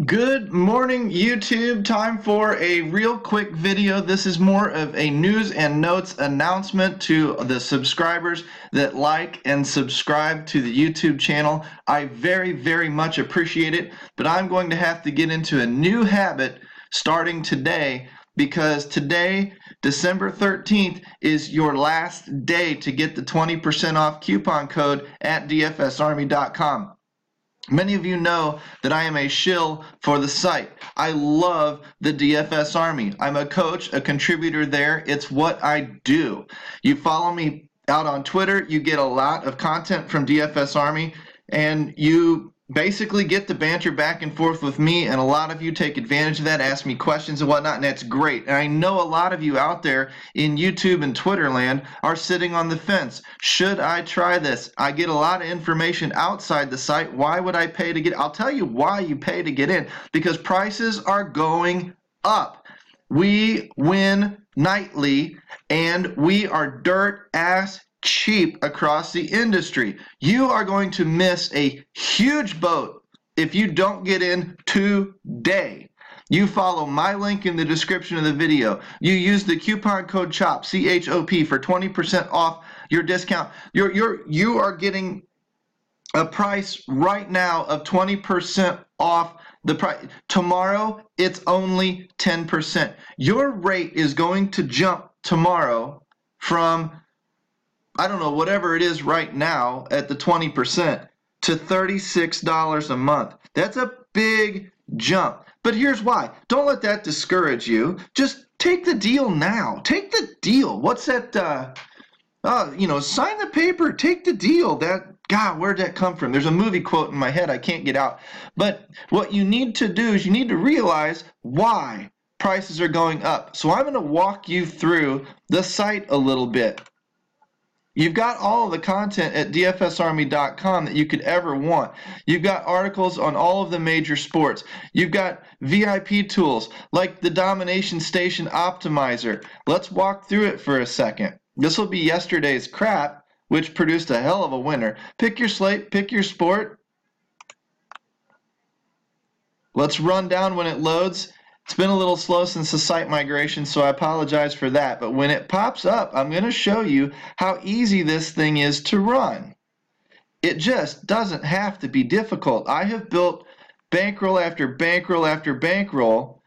Good morning, YouTube. Time for a real quick video. This is more of a news and notes announcement to the subscribers that like and subscribe to the YouTube channel. I very much appreciate it, but I'm going to have to get into a new habit starting today because today, December 13th, is your last day to get the 20% off coupon code at dfsarmy.com. Many of you know that I am a shill for the site. I love the DFS Army. I'm a coach, a contributor there. It's what I do. You follow me out on Twitter, you get a lot of content from DFS Army, and you basically get the banter back and forth with me, and a lot of you take advantage of that, ask me questions and whatnot, and that's great. And I know a lot of you out there in YouTube and Twitter land are sitting on the fence. Should I try this? I get a lot of information outside the site. Why would I pay to get? I'll tell you why you pay to get in. Because prices are going up. We win nightly, and we are dirt ass cheap across the industry. You are going to miss a huge boat if you don't get in today. You follow my link in the description of the video. You use the coupon code CHOP, C-H-O-P, for 20% off your discount. You are getting a price right now of 20% off the price. Tomorrow, it's only 10%. Your rate is going to jump tomorrow from, I don't know, whatever it is right now at the 20% to $36 a month. That's a big jump. But here's why. Don't let that discourage you. Just take the deal now. Take the deal. What's that? Sign the paper. Take the deal. God, where'd that come from? There's a movie quote in my head I can't get out. But what you need to do is you need to realize why prices are going up. So I'm going to walk you through the site a little bit. You've got all of the content at dfsarmy.com that you could ever want. You've got articles on all of the major sports. You've got VIP tools like the Domination Station Optimizer. Let's walk through it for a second. This will be yesterday's crap, which produced a hell of a winner. Pick your slate, pick your sport. Let's run down when it loads. It's been a little slow since the site migration, so I apologize for that. But when it pops up, I'm going to show you how easy this thing is to run. It just doesn't have to be difficult. I have built bankroll after bankroll after bankroll,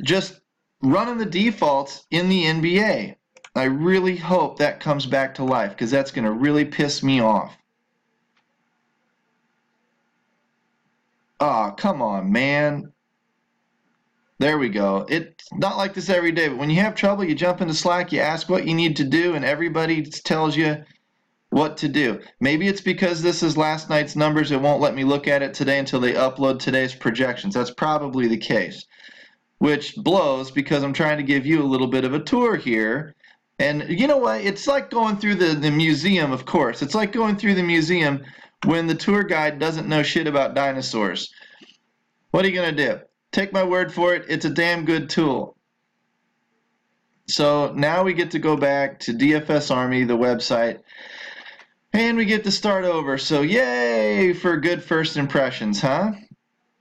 just running the defaults in the NBA. I really hope that comes back to life because that's going to really piss me off. Oh, come on, man. There we go. It's not like this every day, but when you have trouble, you jump into Slack, you ask what you need to do, and everybody tells you what to do. Maybe it's because this is last night's numbers. It won't let me look at it today until they upload today's projections. That's probably the case, which blows because I'm trying to give you a little bit of a tour here. And you know what? It's like going through the museum, of course. It's like going through the museum when the tour guide doesn't know shit about dinosaurs. What are you going to do? Take my word for it, it's a damn good tool. So now we get to go back to DFS Army, the website, and we get to start over. So yay for good first impressions, huh?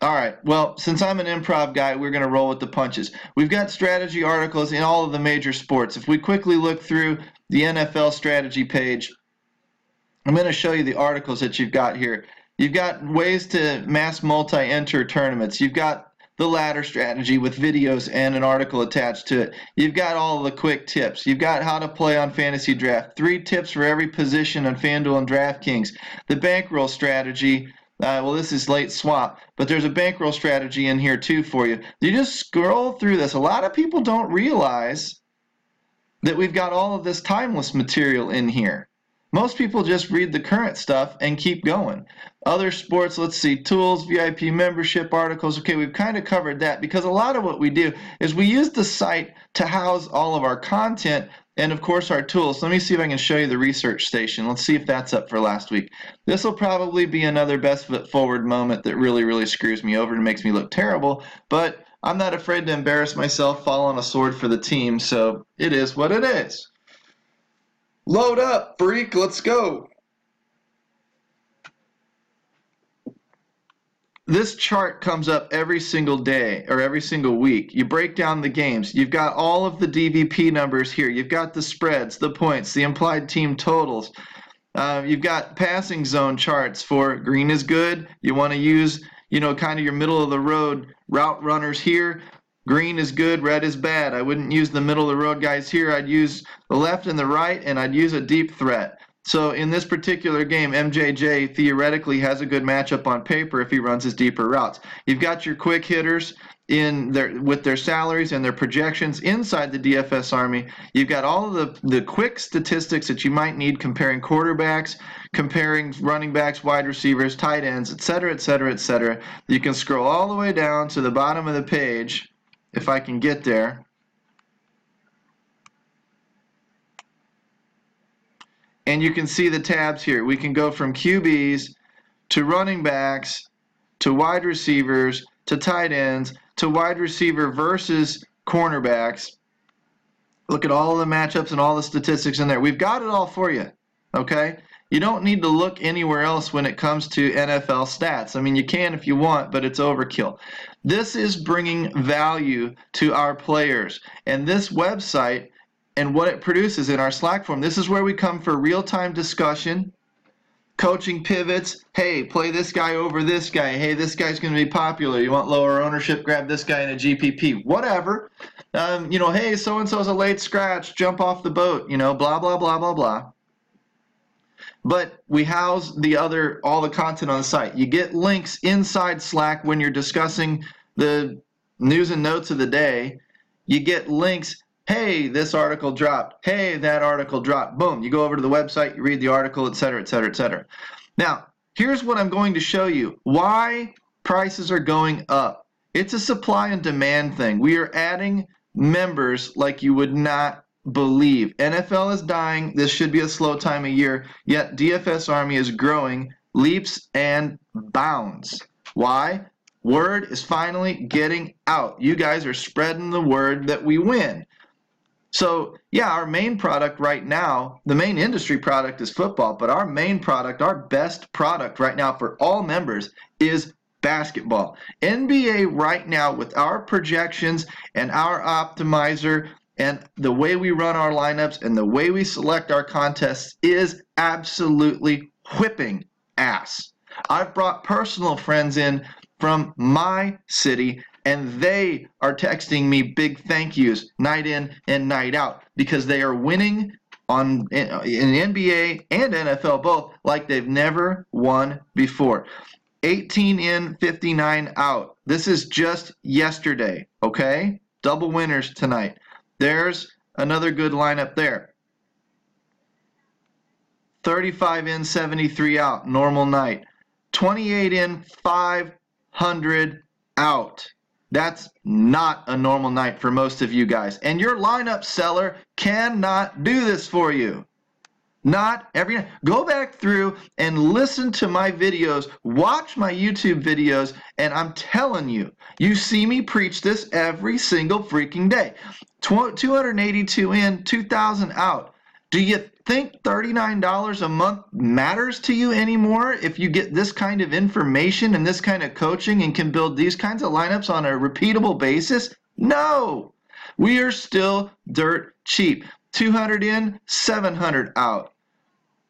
All right, well, since I'm an improv guy, we're going to roll with the punches. We've got strategy articles in all of the major sports. If we quickly look through the NFL strategy page, I'm going to show you the articles that you've got here. You've got ways to mass multi-enter tournaments. You've got the ladder strategy with videos and an article attached to it. You've got all the quick tips. You've got how to play on fantasy draft. 3 tips for every position on FanDuel and DraftKings. The bankroll strategy. Well, this is late swap, but there's a bankroll strategy in here too for you. You just scroll through this. A lot of people don't realize that we've got all of this timeless material in here. Most people just read the current stuff and keep going. Other sports, let's see, tools, VIP membership articles. Okay, we've kind of covered that because a lot of what we do is we use the site to house all of our content and, of course, our tools. Let me see if I can show you the research station. Let's see if that's up for last week. This will probably be another best foot forward moment that really screws me over and makes me look terrible, but I'm not afraid to embarrass myself, fall on a sword for the team, so it is what it is. Load up, freak, let's go. this chart comes up every single day or every single week. You break down the games. You've got all of the DVP numbers here. You've got the spreads, the points, the implied team totals. You've got passing zone charts for green is good. You want to use, kind of your middle of the road route runners here. Green is good, red is bad. I wouldn't use the middle of the road guys here. I'd use the left and the right, and I'd use a deep threat. So in this particular game, MJJ theoretically has a good matchup on paper if he runs his deeper routes. You've got your quick hitters with their salaries and their projections inside the DFS army. You've got all of the quick statistics that you might need comparing quarterbacks, comparing running backs, wide receivers, tight ends, etc., etc., etc. You can scroll all the way down to the bottom of the page, if I can get there. And you can see the tabs here. We can go from QBs to running backs to wide receivers to tight ends to wide receiver versus cornerbacks. Look at all the matchups and all the statistics in there. We've got it all for you, okay? You don't need to look anywhere else when it comes to NFL stats. I mean, you can if you want, but it's overkill. This is bringing value to our players. And this website and what it produces in our Slack forum, this is where we come for real-time discussion, coaching pivots. Hey, play this guy over this guy. Hey, this guy's going to be popular. You want lower ownership? Grab this guy in a GPP. Whatever. Hey, so-and-so's a late scratch. Jump off the boat. Blah, blah, blah, blah, blah. But we house all the content on the site. You get links inside Slack when you're discussing the news and notes of the day. You get links. Hey, this article dropped. Hey, that article dropped. Boom. You go over to the website, you read the article, etc., etc., etc. Now, here's what I'm going to show you. Why prices are going up. It's a supply and demand thing. We are adding members like you would not believe. NFL is dying. This should be a slow time of year. Yet DFS Army is growing leaps and bounds. Why? Word is finally getting out. You guys are spreading the word that we win. So, yeah, our main product right now, the main industry product is football, but our main product, our best product right now for all members is basketball. NBA right now, with our projections and our optimizer and the way we run our lineups and the way we select our contests, is absolutely whipping ass. I've brought personal friends in from my city, and they are texting me big thank yous night in and night out because they are winning in NBA and NFL both like they've never won before. 18 in, 59 out. This is just yesterday, okay? Double winners tonight. There's another good lineup there. 35 in, 73 out, normal night. 28 in, 500 out. That's not a normal night for most of you guys. And your lineup seller cannot do this for you. Not every night. Go back through and listen to my videos. Watch my YouTube videos. And I'm telling you, you see me preach this every single freaking day. 282 in, 2,000 out. Do you think $39 a month matters to you anymore if you get this kind of information and this kind of coaching and can build these kinds of lineups on a repeatable basis? No. We are still dirt cheap. 200 in, 700 out.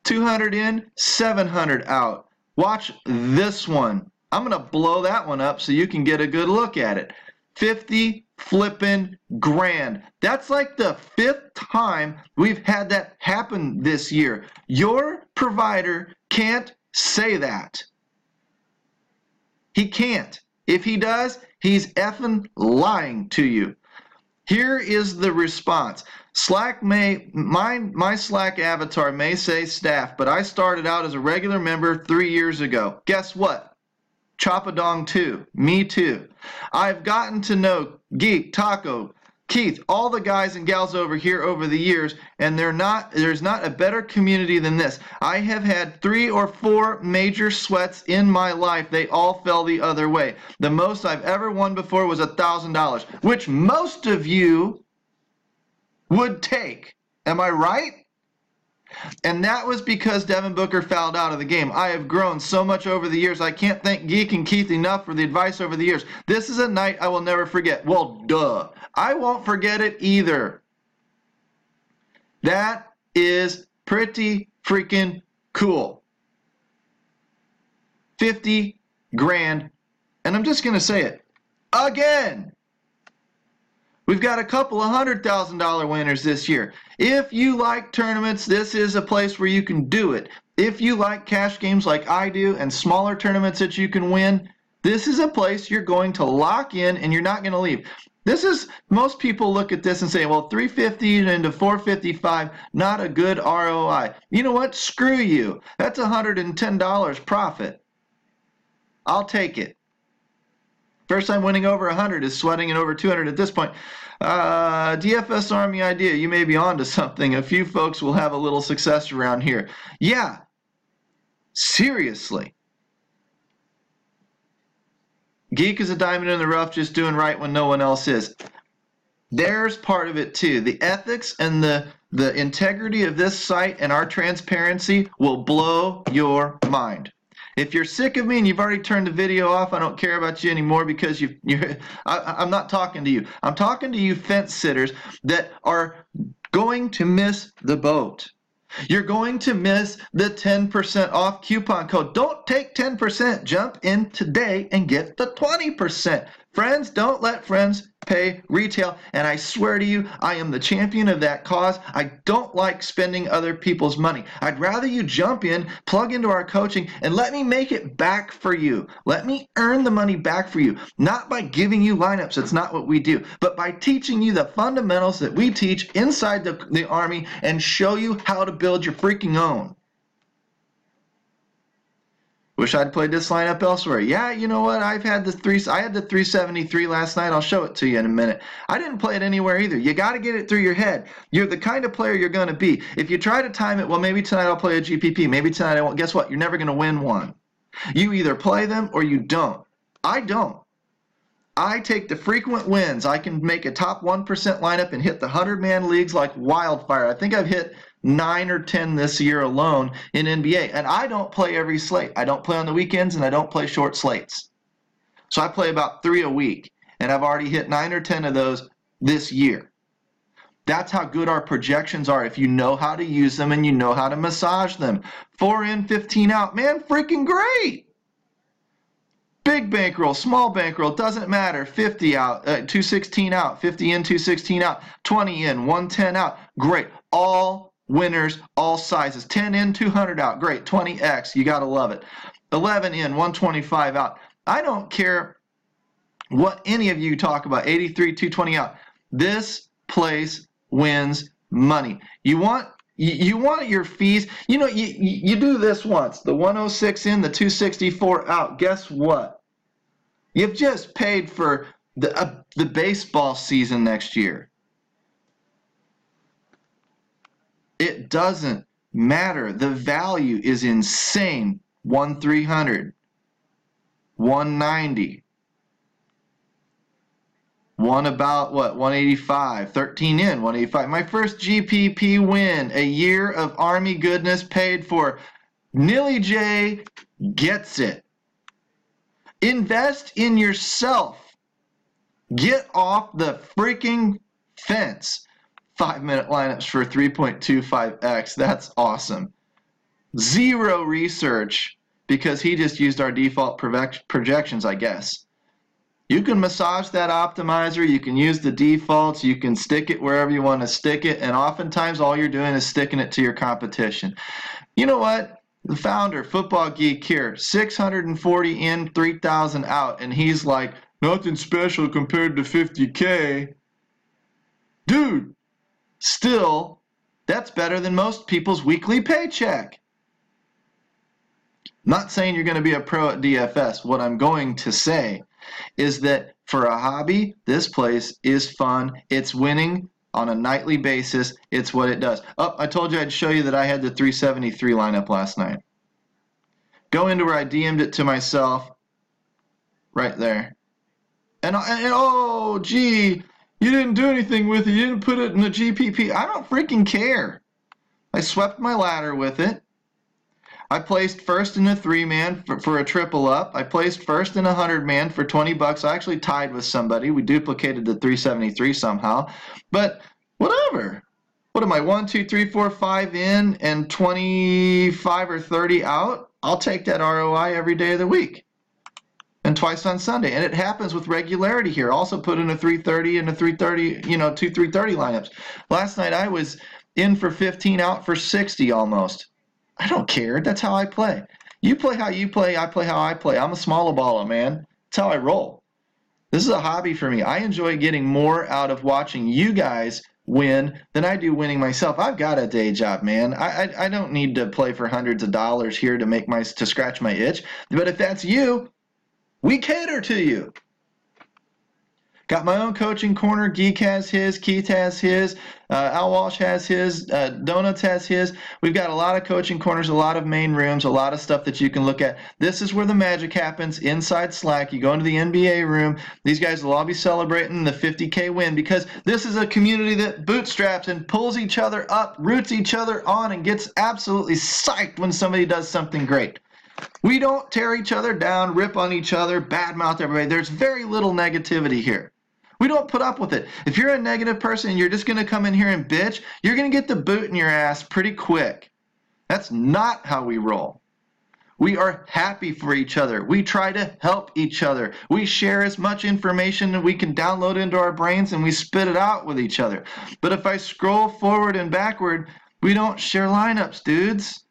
200 in, 700 out. Watch this one. I'm going to blow that one up so you can get a good look at it. 50 flippin' grand. That's like the 5th time we've had that happen this year. Your provider can't say that. He can't. If he does, he's effing lying to you. Here is the response. Slack my Slack avatar may say staff, but I started out as a regular member 3 years ago. Guess what? Choppadong too. Me too. I've gotten to know Geek, Taco, Keith, all the guys and gals over here over the years, and there's not a better community than this. I have had 3 or 4 major sweats in my life. They all fell the other way. The most I've ever won before was $1,000, which most of you would take. Am I right? And that was because Devin Booker fouled out of the game. I have grown so much over the years. I can't thank Geek and Keith enough for the advice over the years. This is a night I will never forget. Well, duh. I won't forget it either. That is pretty freaking cool. 50 grand. And I'm just going to say it again. We've got a couple of $100,000 winners this year. If you like tournaments, this is a place where you can do it. If you like cash games like I do and smaller tournaments that you can win, this is a place you're going to lock in and you're not going to leave. Most people look at this and say, well, 350 into 455, not a good ROI. You know what? Screw you. That's $110 profit. I'll take it. First time winning over 100 is sweating at over 200 at this point. DFS Army idea, you may be onto something. A few folks will have a little success around here. Yeah, seriously. Geek is a diamond in the rough, just doing right when no one else is. There's part of it too. The ethics and the integrity of this site and our transparency will blow your mind. If you're sick of me and you've already turned the video off, I don't care about you anymore because I'm not talking to you. I'm talking to you fence sitters that are going to miss the boat. You're going to miss the 10% off coupon code. Don't take 10%. Jump in today and get the 20%. Friends, don't let friends pay retail. And I swear to you, I am the champion of that cause. I don't like spending other people's money. I'd rather you jump in, plug into our coaching, and let me make it back for you. Let me earn the money back for you. Not by giving you lineups. That's not what we do. But by teaching you the fundamentals that we teach inside the Army and show you how to build your freaking own. Wish I'd played this lineup elsewhere. Yeah, you know what? I had the 373 last night. I'll show it to you in a minute. I didn't play it anywhere either. You got to get it through your head. You're the kind of player you're going to be. If you try to time it, well, maybe tonight I'll play a GPP. Maybe tonight I won't. Guess what? You're never going to win one. You either play them or you don't. I don't. I take the frequent wins. I can make a top 1% lineup and hit the 100-man leagues like wildfire. I think I've hit 9 or 10 this year alone in NBA. And I don't play every slate. I don't play on the weekends and I don't play short slates. So I play about 3 a week. And I've already hit 9 or 10 of those this year. That's how good our projections are if you know how to use them and you know how to massage them. 4 in, 15 out. Man, freaking great. Big bankroll, small bankroll, doesn't matter. 50 out, 216 out, 50 in, 216 out, 20 in, 110 out. Great. All winners, all sizes. 10 in, 200 out. Great. 20x. You got to love it. 11 in, 125 out. I don't care what any of you talk about. 83, 220 out. This place wins money. You want your fees. You know, you do this once. The 106 in, the 264 out. Guess what? You've just paid for the baseball season next year. It doesn't matter. The value is insane. 1,300, 190, one about what? 185, 13 in, 185. My first GPP win. A year of Army goodness paid for. Nilly J gets it. Invest in yourself. Get off the freaking fence. 5-minute lineups for 3.25x. That's awesome. Zero research because he just used our default projections, I guess. You can massage that optimizer. You can use the defaults. You can stick it wherever you want to stick it. And oftentimes all you're doing is sticking it to your competition. You know what? The founder, Football Geek here, 640 in, 3,000 out. And he's like, nothing special compared to 50K. Dude, still, that's better than most people's weekly paycheck. Not saying you're going to be a pro at DFS. What I'm going to say is that for a hobby, this place is fun. It's winning on a nightly basis. It's what it does. Oh, I told you I'd show you that I had the 373 lineup last night. Go into where I DM'd it to myself. Right there. And oh, gee, you didn't do anything with it. You didn't put it in the GPP. I don't freaking care. I swept my ladder with it. I placed first in a 3-man for a triple up. I placed first in a 100-man for 20 bucks. I actually tied with somebody. We duplicated the 373 somehow. But whatever. What am I, 1, 2, 3, 4, 5 in and 25 or 30 out? I'll take that ROI every day of the week. And twice on Sunday. And it happens with regularity here. Also put in a 330 and a 330, two 330 lineups. Last night I was in for 15, out for 60 almost. I don't care. That's how I play. You play how you play. I play how I play. I'm a smaller baller, man. That's how I roll. This is a hobby for me. I enjoy getting more out of watching you guys win than I do winning myself. I've got a day job, man. I don't need to play for hundreds of dollars here to scratch my itch. But if that's you, we cater to you. Got my own coaching corner. Geek has his, Keith has his, Al Walsh has his, Donuts has his. We've got a lot of coaching corners, a lot of main rooms, a lot of stuff that you can look at. This is where the magic happens inside Slack. You go into the NBA room. These guys will all be celebrating the 50K win because this is a community that bootstraps and pulls each other up, roots each other on, and gets absolutely psyched when somebody does something great. We don't tear each other down, rip on each other, badmouth everybody. There's very little negativity here. We don't put up with it. If you're a negative person and you're just going to come in here and bitch, you're going to get the boot in your ass pretty quick. That's not how we roll. We are happy for each other. We try to help each other. We share as much information that we can download into our brains and we spit it out with each other. But if I scroll forward and backward, we don't share lineups, dudes.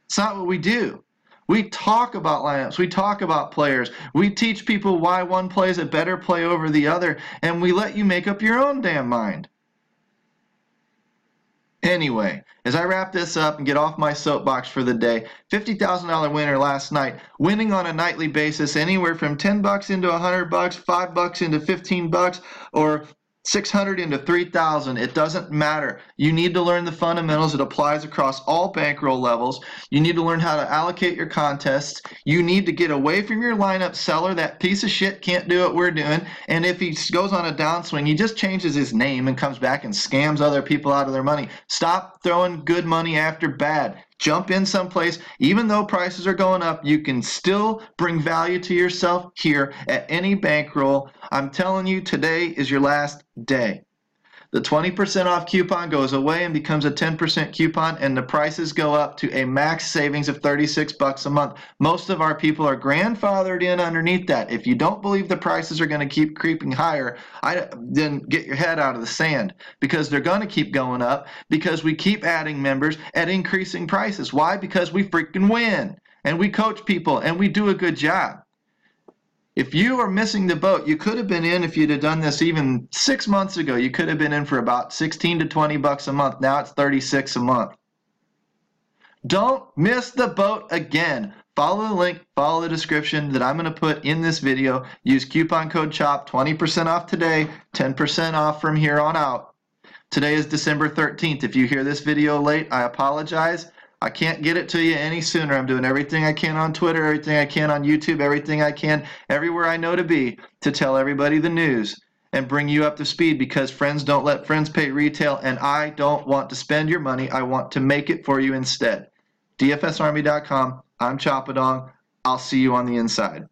It's not what we do. We talk about lineups. We talk about players. We teach people why one play is a better play over the other, and we let you make up your own damn mind. Anyway, as I wrap this up and get off my soapbox for the day, $50,000 winner last night, winning on a nightly basis anywhere from $10 into $100, $5 into $15, or 600 into 3,000. It doesn't matter. You need to learn the fundamentals. It applies across all bankroll levels. You need to learn how to allocate your contests. You need to get away from your lineup seller. That piece of shit can't do what we're doing. And if he goes on a downswing, he just changes his name and comes back and scams other people out of their money. Stop throwing good money after bad. Jump in someplace. Even though prices are going up, you can still bring value to yourself here at any bankroll. I'm telling you, today is your last day. The 20% off coupon goes away and becomes a 10% coupon, and the prices go up to a max savings of $36 a month. Most of our people are grandfathered in underneath that. If you don't believe the prices are going to keep creeping higher, then get your head out of the sand, because they're going to keep going up because we keep adding members at increasing prices. Why? Because we freaking win, and we coach people, and we do a good job. If you are missing the boat, you could have been in, if you'd have done this even 6 months ago, you could have been in for about 16 to 20 bucks a month. Now it's 36 a month. Don't miss the boat again. Follow the link, follow the description that I'm going to put in this video. Use coupon code CHOP, 20% off today, 10% off from here on out. Today is December 13th. If you hear this video late, I apologize. I can't get it to you any sooner. I'm doing everything I can on Twitter, everything I can on YouTube, everything I can everywhere I know to be to tell everybody the news and bring you up to speed, because friends don't let friends pay retail, and I don't want to spend your money. I want to make it for you instead. DFSArmy.com. I'm Choppadong. I'll see you on the inside.